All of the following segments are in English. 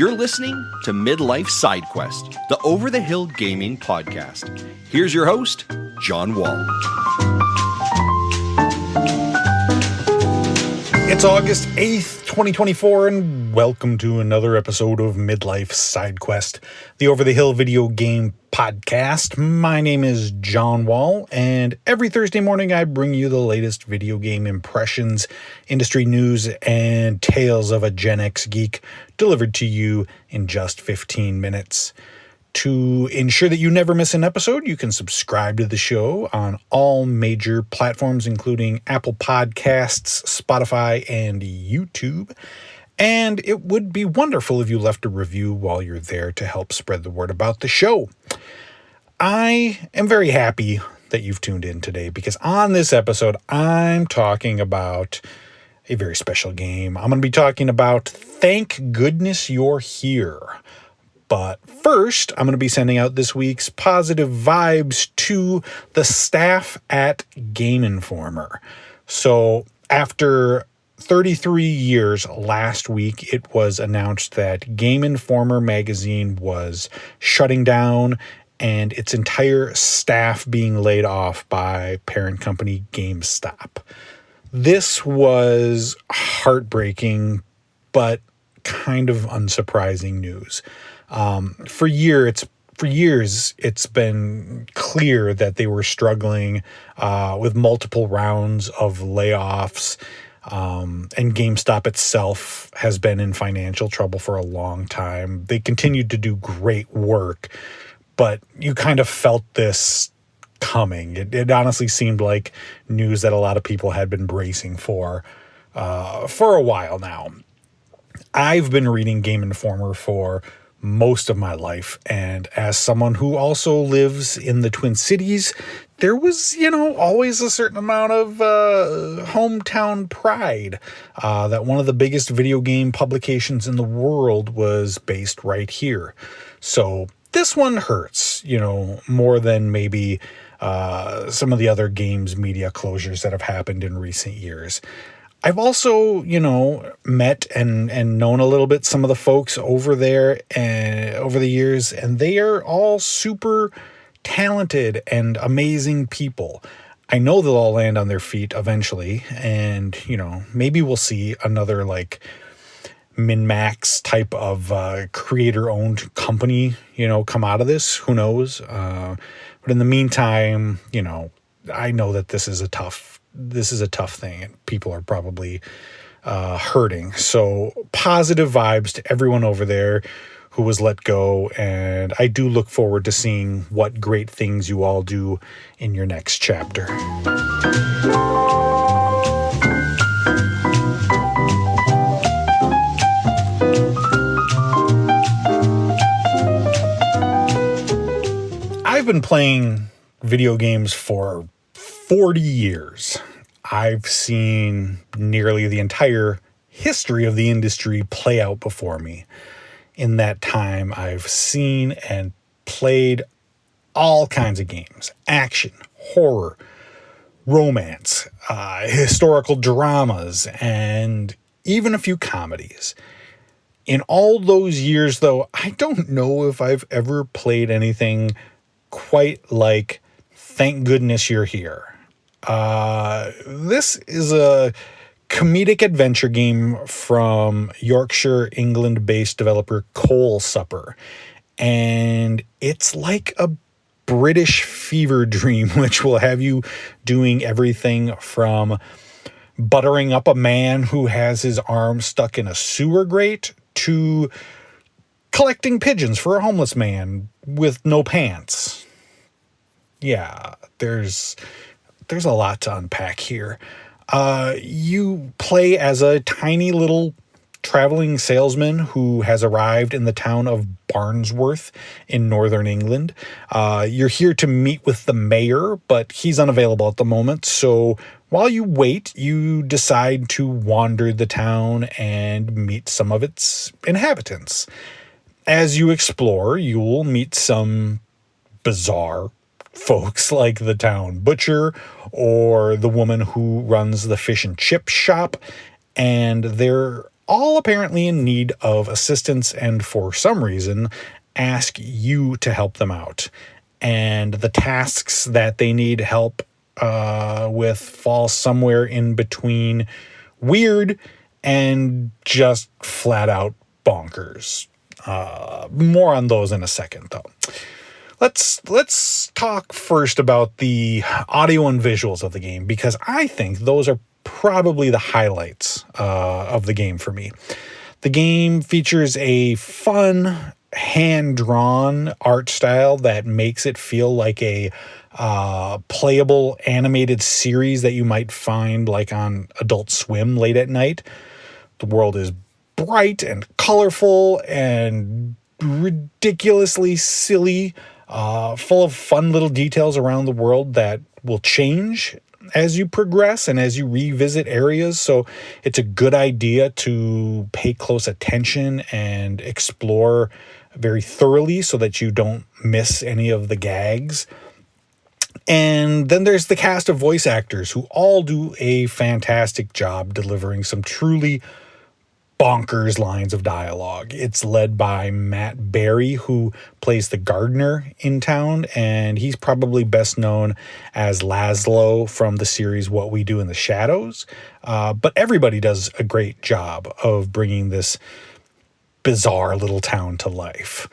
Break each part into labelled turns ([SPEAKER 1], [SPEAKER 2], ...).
[SPEAKER 1] You're listening to Midlife Side Quest, the Over the Hill Gaming Podcast. Here's your host, John Wall.
[SPEAKER 2] It's August 8th, 2024, and welcome to another episode of Midlife Side Quest, the Over the Hill video game podcast. My name is John Wall, and every Thursday morning I bring you the latest video game impressions, industry news, and tales of a Gen X geek delivered to you in just 15 minutes. To ensure that you never miss an episode, you can subscribe to the show on all major platforms, including Apple Podcasts, Spotify, and YouTube. And it would be wonderful if you left a review while you're there to help spread the word about the show. I am very happy that you've tuned in today because on this episode, I'm talking about a very special game. I'm going to be talking about Thank Goodness You're Here. But first, I'm going to be sending out this week's positive vibes to the staff at Game Informer. So after 33 years last week, it was announced that Game Informer magazine was shutting down and its entire staff being laid off by parent company GameStop. This was heartbreaking, but kind of unsurprising news. For years, it's been clear that they were struggling with multiple rounds of layoffs, and GameStop itself has been in financial trouble for a long time. They continued to do great work, but you kind of felt this coming. It honestly seemed like news that a lot of people had been bracing for a while now. I've been reading Game Informer for most of my life, and as someone who also lives in the Twin Cities, there was, always a certain amount of hometown pride that one of the biggest video game publications in the world was based right here. So this one hurts, more than maybe some of the other games media closures that have happened in recent years. I've also, met and known a little bit some of the folks over there over the years, and they are all super talented and amazing people. I know they'll all land on their feet eventually, and, maybe we'll see another, Min-Max type of creator-owned company, come out of this. Who knows? But in the meantime, I know that this is a tough thing, and people are probably hurting. So positive vibes to everyone over there who was let go, and I do look forward to seeing what great things you all do in your next chapter. I've been playing video games for 40 years. I've seen nearly the entire history of the industry play out before me. In that time, I've seen and played all kinds of games: action, horror, romance, historical dramas, and even a few comedies. In all those years, though, I don't know if I've ever played anything quite like Thank Goodness You're Here. This is a comedic adventure game from Yorkshire, England-based developer Coal Supper. And it's like a British fever dream, which will have you doing everything from buttering up a man who has his arm stuck in a sewer grate to collecting pigeons for a homeless man with no pants. Yeah, there's a lot to unpack here. You play as a tiny little traveling salesman who has arrived in the town of Barnsworth in northern England. You're here to meet with the mayor, but he's unavailable at the moment. So while you wait, you decide to wander the town and meet some of its inhabitants. As you explore, you'll meet some bizarre folks like the town butcher or the woman who runs the fish and chip shop, and there all apparently in need of assistance and for some reason ask you to help them out. And the tasks that they need help with fall somewhere in between weird and just flat out bonkers. More on those in a second, though. Let's talk first about the audio and visuals of the game, because I think those are probably the highlights of the game for me. The game features a fun, hand-drawn art style that makes it feel like a playable animated series that you might find like on Adult Swim late at night. The world is bright and colorful and ridiculously silly, full of fun little details around the world that will change as you progress and as you revisit areas. So it's a good idea to pay close attention and explore very thoroughly so that you don't miss any of the gags. And then there's the cast of voice actors who all do a fantastic job delivering some truly bonkers lines of dialogue. It's led by Matt Berry, who plays the gardener in town, and he's probably best known as Laszlo from the series What We Do in the Shadows. But everybody does a great job of bringing this bizarre little town to life.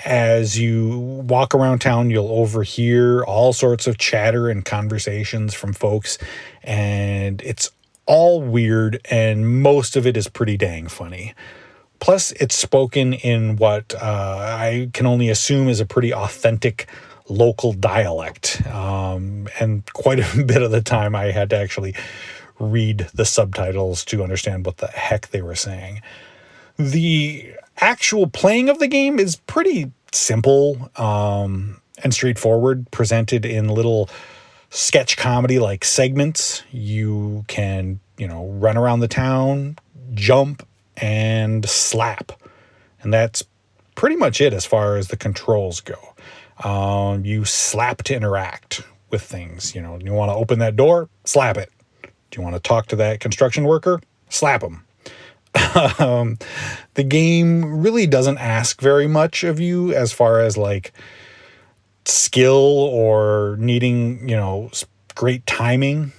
[SPEAKER 2] As you walk around town, you'll overhear all sorts of chatter and conversations from folks, and it's all weird, and most of it is pretty dang funny. Plus, it's spoken in what I can only assume is a pretty authentic local dialect. And quite a bit of the time, I had to actually read the subtitles to understand what the heck they were saying. The actual playing of the game is pretty simple and straightforward, presented in little sketch comedy like segments. You can, run around the town, jump, and slap. And that's pretty much it as far as the controls go. You slap to interact with things. You want to open that door? Slap it. Do you want to talk to that construction worker? Slap him. The game really doesn't ask very much of you as far as like skill or needing, great timing.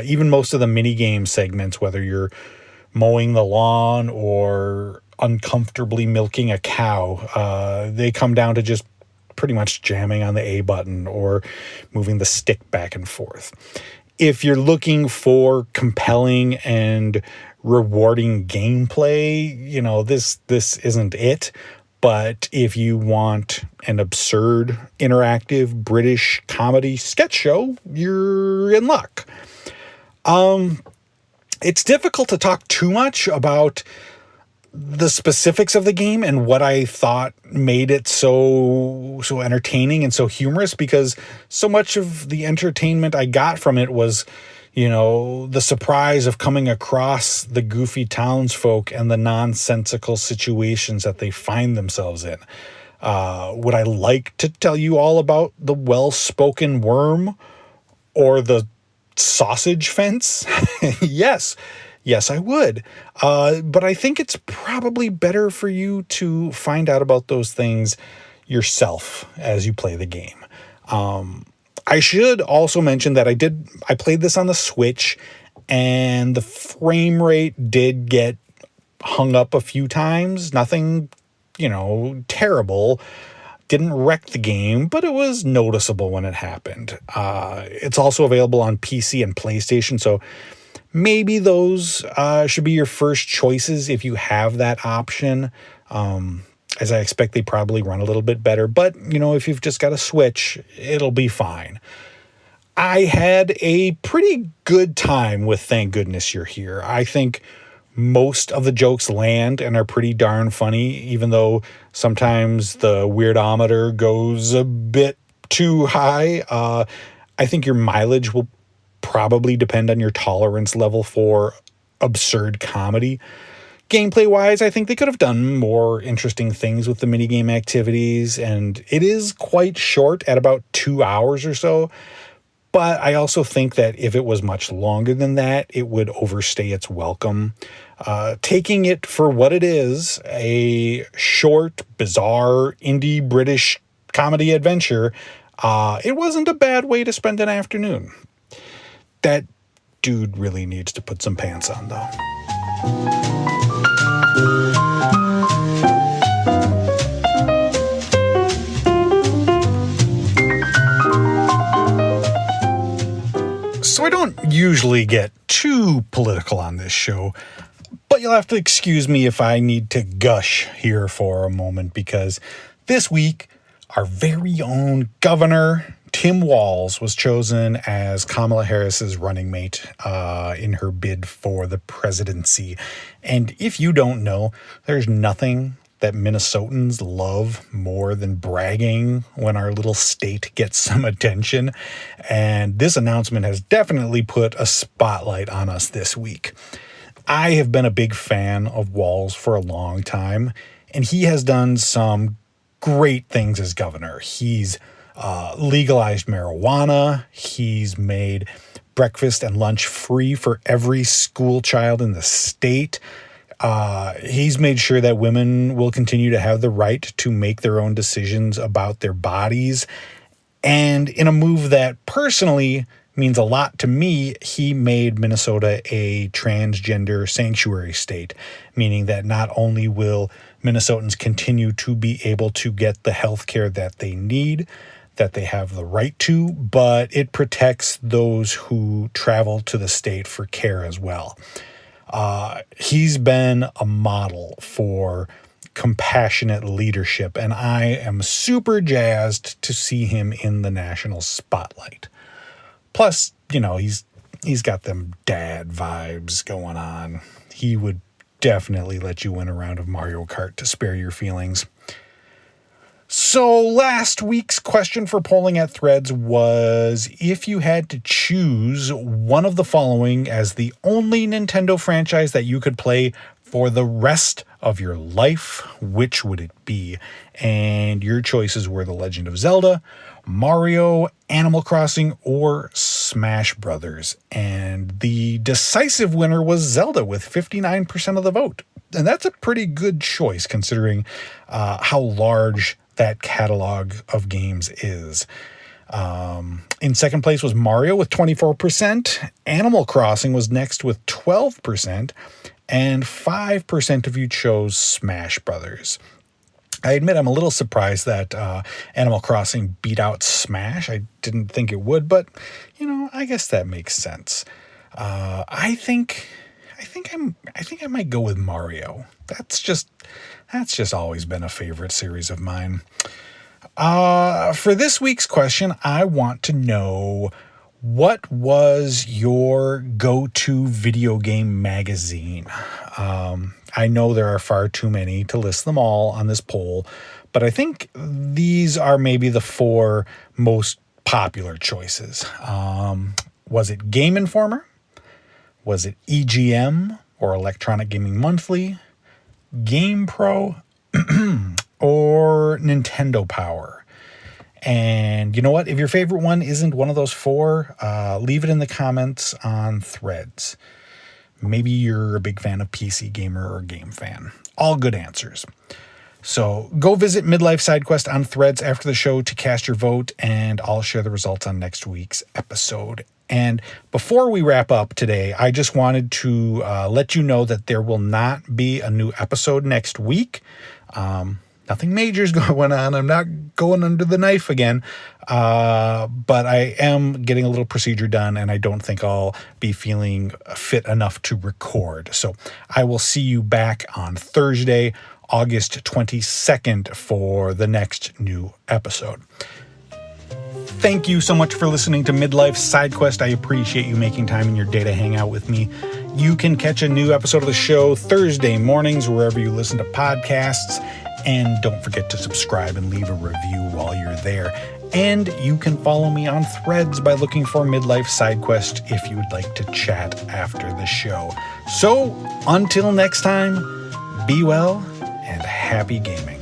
[SPEAKER 2] Even most of the mini game segments, whether you're mowing the lawn or uncomfortably milking a cow, they come down to just pretty much jamming on the A button or moving the stick back and forth. If you're looking for compelling and rewarding gameplay, this isn't it. But if you want an absurd, interactive British comedy sketch show, you're in luck. It's difficult to talk too much about the specifics of the game and what I thought made it so entertaining and so humorous, because so much of the entertainment I got from it was, the surprise of coming across the goofy townsfolk and the nonsensical situations that they find themselves in. Would I like to tell you all about the well-spoken worm or the sausage fence? Yes, I would. But I think it's probably better for you to find out about those things yourself as you play the game. I should also mention that I played this on the Switch, and the frame rate did get hung up a few times. Nothing, terrible. Didn't wreck the game, but it was noticeable when it happened. It's also available on PC and PlayStation, so maybe those should be your first choices if you have that option. As I expect they probably run a little bit better. But, if you've just got a Switch, it'll be fine. I had a pretty good time with Thank Goodness You're Here. I think most of the jokes land and are pretty darn funny, even though sometimes the weirdometer goes a bit too high. I think your mileage will probably depend on your tolerance level for absurd comedy. Gameplay-wise, I think they could have done more interesting things with the minigame activities, and it is quite short at about 2 hours or so. But I also think that if it was much longer than that, it would overstay its welcome. Taking it for what it is, a short, bizarre, indie British comedy adventure, it wasn't a bad way to spend an afternoon. That dude really needs to put some pants on, though. So I don't usually get too political on this show, but you'll have to excuse me if I need to gush here for a moment, because this week, our very own governor, Tim Walz, was chosen as Kamala Harris's running mate in her bid for the presidency. And if you don't know, there's nothing that Minnesotans love more than bragging when our little state gets some attention. And this announcement has definitely put a spotlight on us this week. I have been a big fan of Walz for a long time, and he has done some great things as governor. He's legalized marijuana. He's made breakfast and lunch free for every school child in the state. He's made sure that women will continue to have the right to make their own decisions about their bodies. And in a move that personally means a lot to me, he made Minnesota a transgender sanctuary state, meaning that not only will Minnesotans continue to be able to get the health care that they need, that they have the right to, but it protects those who travel to the state for care as well. He's been a model for compassionate leadership, and I am super jazzed to see him in the national spotlight. Plus, you know, he's got them dad vibes going on. He would definitely let you win a round of Mario Kart to spare your feelings. So last week's question for polling at Threads was, if you had to choose one of the following as the only Nintendo franchise that you could play for the rest of your life, which would it be? And your choices were The Legend of Zelda, Mario, Animal Crossing, or Smash Brothers. And the decisive winner was Zelda with 59% of the vote. And that's a pretty good choice considering how large that catalog of games is. In second place was Mario with 24%. Animal Crossing was next with 12%. And 5% of you chose Smash Brothers. I admit I'm a little surprised that Animal Crossing beat out Smash. I didn't think it would, but you know, I guess that makes sense. I think I might go with Mario. That's just always been a favorite series of mine. For this week's question, I want to know, what was your go-to video game magazine? I know there are far too many to list them all on this poll, but I think these are maybe the 4 most popular choices. Was it Game Informer? Was it EGM or Electronic Gaming Monthly, GamePro, or Nintendo Power? And you know what? If your favorite one isn't one of those 4, leave it in the comments on Threads. Maybe you're a big fan of PC Gamer or Game Fan. All good answers. So go visit Midlife SideQuest on Threads after the show to cast your vote, and I'll share the results on next week's episode. And before we wrap up today, I just wanted to let you know that there will not be a new episode next week. Nothing major is going on. I'm not going under the knife again. But I am getting a little procedure done, and I don't think I'll be feeling fit enough to record. So I will see you back on Thursday, August 22nd for the next new episode. Thank you so much for listening to Midlife SideQuest. I appreciate you making time in your day to hang out with me. You can catch a new episode of the show Thursday mornings wherever you listen to podcasts. And don't forget to subscribe and leave a review while you're there. And you can follow me on Threads by looking for Midlife SideQuest if you would like to chat after the show. So until next time, be well and happy gaming.